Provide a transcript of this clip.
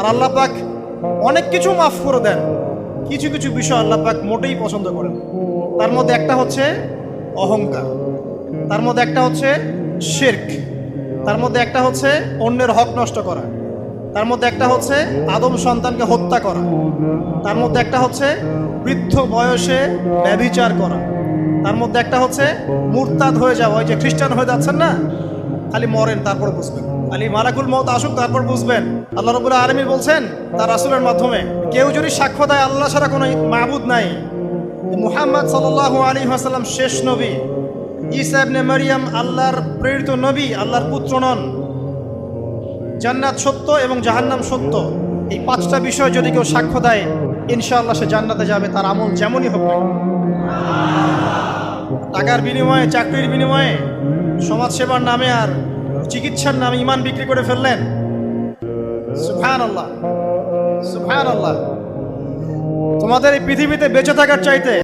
আর আল্লাহ পাক অনেক কিছু মাফ করে দেন, কিছু কিছু বিষয় আল্লাহ পাক মোটেই পছন্দ করেন। তার মধ্যে একটা হচ্ছে অহংকার, তার মধ্যে একটা হচ্ছে শিরক, তার মধ্যে একটা হচ্ছে অন্যের হক নষ্ট করা, তার মধ্যে একটা হচ্ছে আদম সন্তানকে হত্যা করা, তার মধ্যে একটা হচ্ছে বৃদ্ধ বয়সে ব্যভিচার করা, তার মধ্যে একটা হচ্ছে মুরতাদ হয়ে যাওয়া। ওই যে খ্রিস্টান হয়ে যাচ্ছেন না, খালি মরেন তারপর বুঝবেন, খালি মালাকুল মউত আসুক তারপর বুঝবেন। আল্লাহ রাব্বুল আলামিন বলছেন তার রাসূলের মাধ্যমে, কেউ যদি সাক্ষ্য দেয় আল্লাহ ছাড়া কোনো মাবুদ নাই, মুহাম্মদ সাল্লাল্লাহু আলাইহি ওয়াসাল্লাম শেষ নবী, ঈসা ইবনে মারইয়াম আল্লাহর প্রেরিত নবী, আল্লাহর পুত্র নন, জান্নাত সত্য এবং জাহান্নাম সত্য, এই পাঁচটা বিষয় যদি কেউ সাক্ষ্য দেয় ইনশাআল্লাহ সে জান্নাতে যাবে, তার আমল যেমনই হোক না। টাকার বিনিময়ে, চাকরির বিনিময়ে, সমাজসেবার নামে আর চিকিৎসার নামে ঈমান বিক্রি করে ফেললেন, সুবহানাল্লাহ সুবহানাল্লাহ। তোমাদের এই পৃথিবীতে বেঁচে থাকার চাইতে